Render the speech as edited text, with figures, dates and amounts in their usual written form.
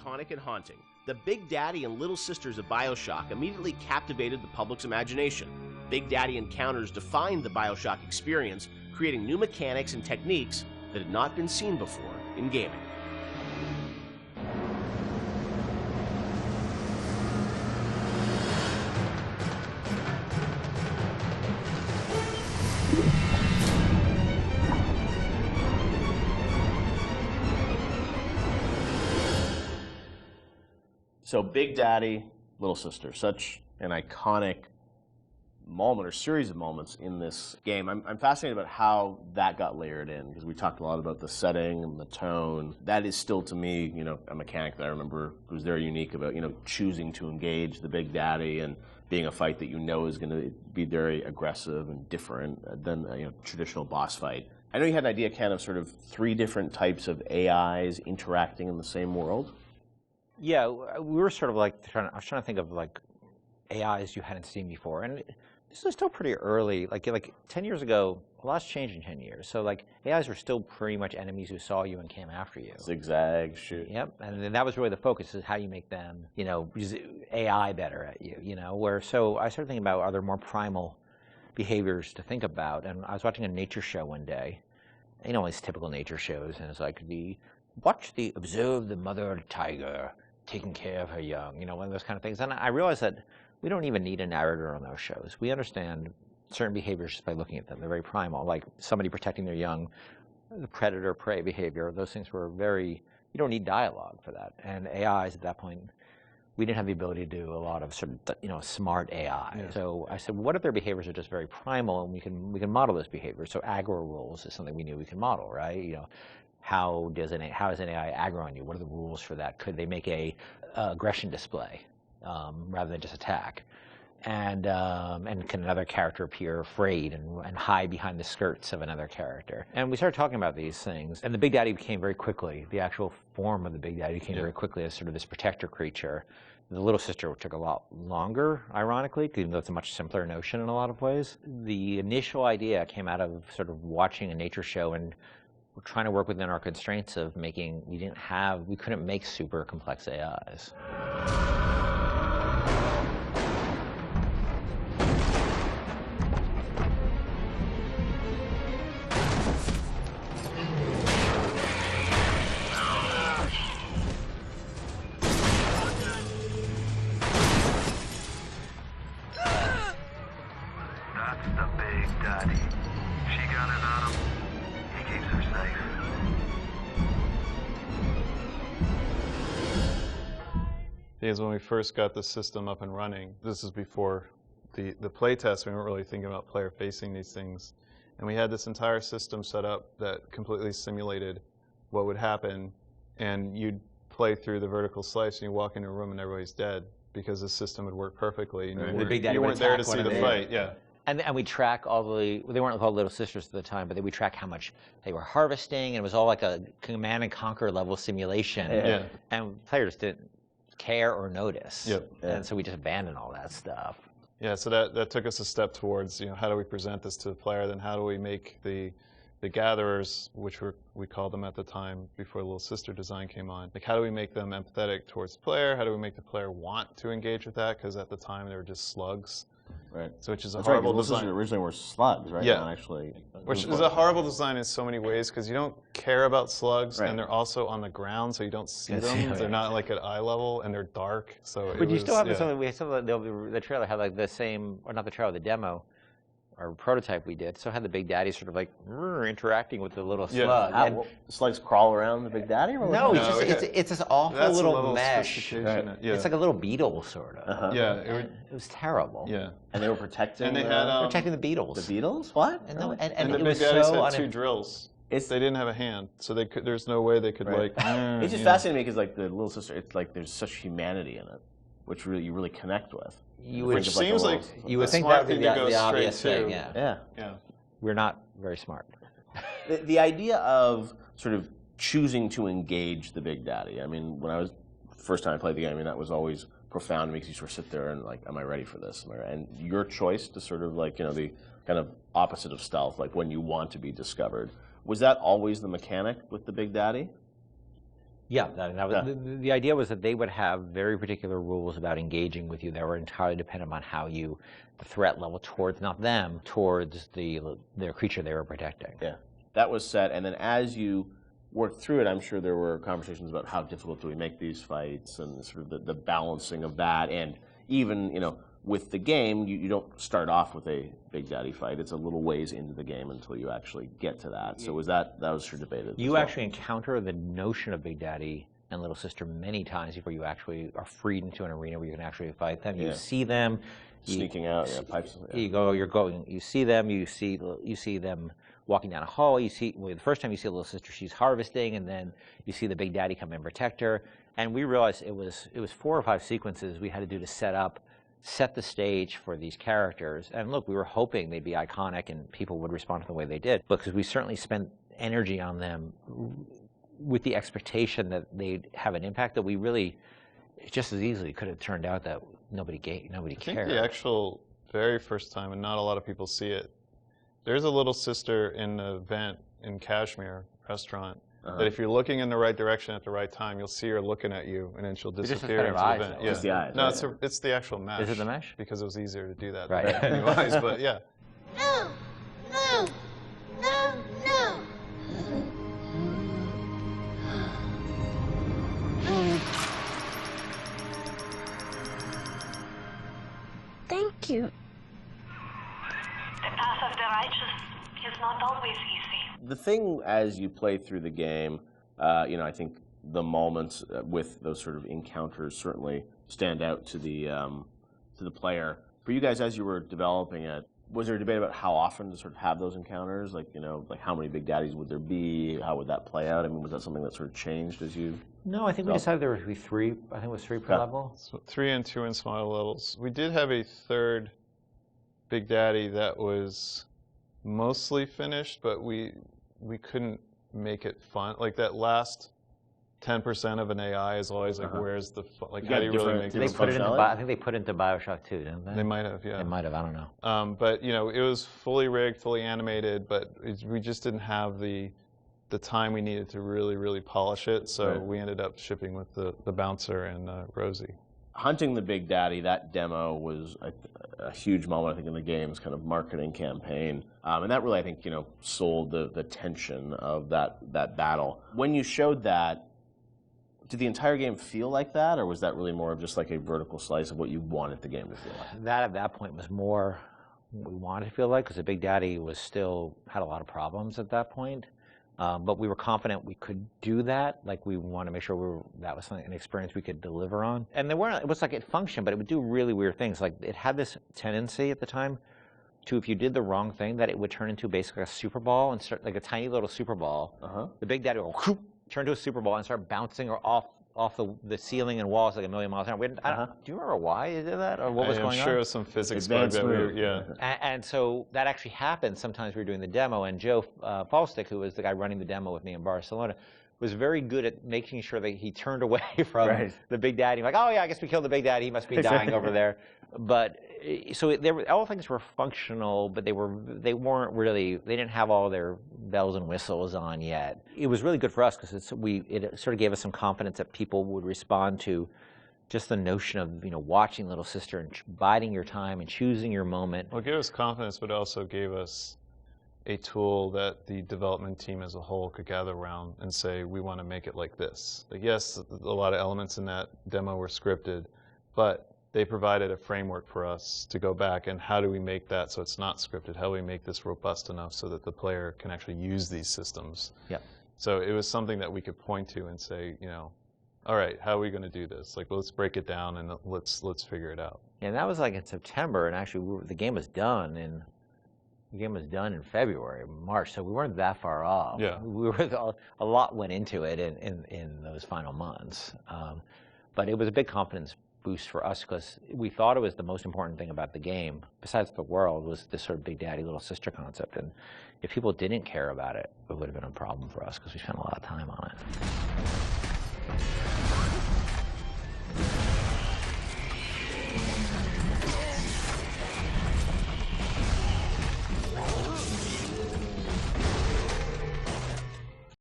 iconic and haunting, the Big Daddy and Little Sisters of Bioshock immediately captivated the public's imagination. Big Daddy encounters defined the Bioshock experience, creating new mechanics and techniques that had not been seen before in gaming. So Big Daddy, Little Sister, such an iconic moment or series of moments in this game. I'm fascinated about how that got layered in, because we talked a lot about the setting and the tone. That is still, to me, you know, a mechanic that I remember was very unique about, you know, choosing to engage the Big Daddy and being a fight that you know is going to be very aggressive and different than a, you know, traditional boss fight. I know you had an idea, Ken, of sort of 3 different types of AIs interacting in the same world. Yeah, we were sort of like I was trying to think of like AIs you hadn't seen before, and this was still pretty early. Like 10 years ago, a lot's changed in 10 years. So like AIs were still pretty much enemies who saw you and came after you. Zigzag, shoot. Yep, and then that was really the focus, is how you make them, you know, use AI better at you. You know, so I started thinking about, are there more primal behaviors to think about? And I was watching a nature show one day, you know, these typical nature shows, and it's like observe the mother tiger taking care of her young, you know, one of those kind of things. And I realized that we don't even need a narrator on those shows. We understand certain behaviors just by looking at them. They're very primal, like somebody protecting their young, the predator-prey behavior. Those things were you don't need dialogue for that. And AIs at that point, we didn't have the ability to do a lot of sort of, you know, smart AI. Yeah. So I said, what if their behaviors are just very primal, and we can model those behaviors? So aggro rules is something we knew we can model, right? You know, how does an AI aggro on you? What are the rules for that? Could they make a aggression display rather than just attack? And can another character appear afraid and hide behind the skirts of another character? And we started talking about these things. And the Big Daddy became very quickly, the actual form of the Big Daddy became very quickly as sort of this protector creature. The Little Sister took a lot longer, ironically, even though it's a much simpler notion in a lot of ways. The initial idea came out of sort of watching a nature show, and we're trying to work within our constraints of making, we couldn't make super complex AIs. That's the Big Daddy. She got it on him. He keeps her safe. Because when we first got the system up and running, this is before the play test, we weren't really thinking about player facing these things. And we had this entire system set up that completely simulated what would happen. And you'd play through the vertical slice, and you walk into a room and everybody's dead, because the system would work perfectly. And you weren't there to see the fight. Yeah. And we track they weren't called Little Sisters at the time, but we track how much they were harvesting, and it was all like a Command and Conquer level simulation. Yeah. And players didn't care or notice. Yep. And so we just abandoned all that stuff. Yeah, so that took us a step towards, you know, how do we present this to the player, then how do we make the gatherers, which we called them at the time before Little Sister design came on, like how do we make them empathetic towards the player? How do we make the player want to engage with that? Because at the time they were just slugs. Right. So which is a That's horrible right, design. Originally were slugs, right? Yeah. Not actually. Which is a horrible design in so many ways, because you don't care about slugs, Right. and they're also on the ground, so you don't see them. They're not like at eye level, and they're dark. So But you still have something. We had some of the trailer had like the same, or not the trailer, the demo, or prototype we did. So had the Big Daddy sort of like interacting with the little slug. And Slugs crawl around the Big Daddy? Or no, No, it's this awful that's a little level of mesh. sophistication. Yeah. It's like a little beetle, sort of. Yeah, It was terrible. yeah. And they were protecting. And they had Protecting the beetles. the beetles. What? And, Really? And the it Big was Daddies so had 2 drills. They didn't have a hand, so there's no way they could Right. like. It's just fascinating me because like the Little Sister, it's like there's such humanity in it, which you really connect with. You Which seems like you would a think smart that would be thing to go the obvious straight thing. to. Yeah. Yeah. We're not very smart. The idea of sort of choosing to engage the Big Daddy. I mean, when I was first time I played the game, I mean that was always profound because you sort of sit there and like, am I ready for this? And your choice to sort of like, you know, the kind of opposite of stealth, like when you want to be discovered. Was that always the mechanic with the Big Daddy? Yeah, the idea was that they would have very particular rules about engaging with you that were entirely dependent on how you, the threat level towards, not them, towards their creature they were protecting. Yeah, that was set, and then as you worked through it, I'm sure there were conversations about how difficult do we make these fights and sort of the balancing of that, and even, you know, with the game, you don't start off with a Big Daddy fight. It's a little ways into the game until you actually get to that. So that was sure debated. You actually encounter the notion of Big Daddy and Little Sister many times before you actually are freed into an arena where you can actually fight them. You see them sneaking out, pipes. You see them. You see them walking down a hall. You see the first time you see Little Sister, she's harvesting, and then you see the Big Daddy come and protect her. And we realized it was 4 or 5 sequences we had to do to set the stage for these characters. And look, we were hoping they'd be iconic and people would respond to the way they did, because we certainly spent energy on them with the expectation that they'd have an impact that we really just as easily could have turned out that nobody cared. I think the actual very first time, and not a lot of people see it, there's a Little Sister in the vent in Kashmir restaurant. That if you're looking in the right direction at the right time, you'll see her looking at you, and then she'll disappear into the vent. It's the eyes. No, it's the actual mesh. Is it the mesh? Because it was easier to do that right. than new eyes, but yeah. No, no, no, no. Thank you. The path of the righteous is not always easy. The thing as you play through the game, you know, I think the moments with those sort of encounters certainly stand out to the player. For you guys, as you were developing it, was there a debate about how often to sort of have those encounters? Like, you know, like how many Big Daddies would there be? How would that play out? I mean, was that something that sort of changed as you? No, I think we decided there would be 3. I think it was 3 per level. So 3 and 2 in smaller levels. We did have a third Big Daddy that was mostly finished, but we couldn't make it fun. Like that last 10% of an AI is always like, where's the fun? Like, how do you really make it fun? I think they put it into Bioshock too, didn't they? They might have, yeah. They might have, I don't know. But, you know, it was fully rigged, fully animated, but we just didn't have the time we needed to really, really polish it, so we ended up shipping with the Bouncer and Rosie. Hunting the Big Daddy, that demo was a huge moment, I think, in the game's kind of marketing campaign. And that really, I think, you know, sold the tension of that battle. When you showed that, did the entire game feel like that, or was that really more of just like a vertical slice of what you wanted the game to feel like? That, at that point, was more what we wanted to feel like, because the Big Daddy had a lot of problems at that point. But we were confident we could do that. Like, we wanted to make sure that was an experience we could deliver on. And it was like it functioned, but it would do really weird things. Like, it had this tendency at the time to, if you did the wrong thing, that it would turn into basically a super ball and start like a tiny little super ball. The Big Daddy would go, turn to a super ball and start bouncing off the ceiling and walls like a million miles an hour. Do you remember why you did that, or what was going on? I'm sure it was some physics bug that And so that actually happened. Sometimes we were doing the demo, and Joe Falstick, who was the guy running the demo with me in Barcelona, was very good at making sure that he turned away from the Big Daddy. Like, oh yeah, I guess we killed the Big Daddy. He must be dying over there. But so all things were functional, but they weren't really. They didn't have all their bells and whistles on yet. It was really good for us because it sort of gave us some confidence that people would respond to just the notion of, you know, watching Little Sister and biding your time and choosing your moment. Well, it gave us confidence, but it also gave us a tool that the development team as a whole could gather around and say, we want to make it like this. Like, yes, a lot of elements in that demo were scripted, but they provided a framework for us to go back and how do we make that so it's not scripted? How do we make this robust enough so that the player can actually use these systems? Yeah. So it was something that we could point to and say, you know, all right, how are we going to do this? Like, let's break it down and let's figure it out. Yeah, and that was like in September, and actually the game was done in February, March, so we weren't that far off. Yeah. A lot went into it in those final months. But it was a big confidence boost for us because we thought it was the most important thing about the game, besides the world, was this sort of Big Daddy, Little Sister concept. And if people didn't care about it, it would have been a problem for us because we spent a lot of time on it.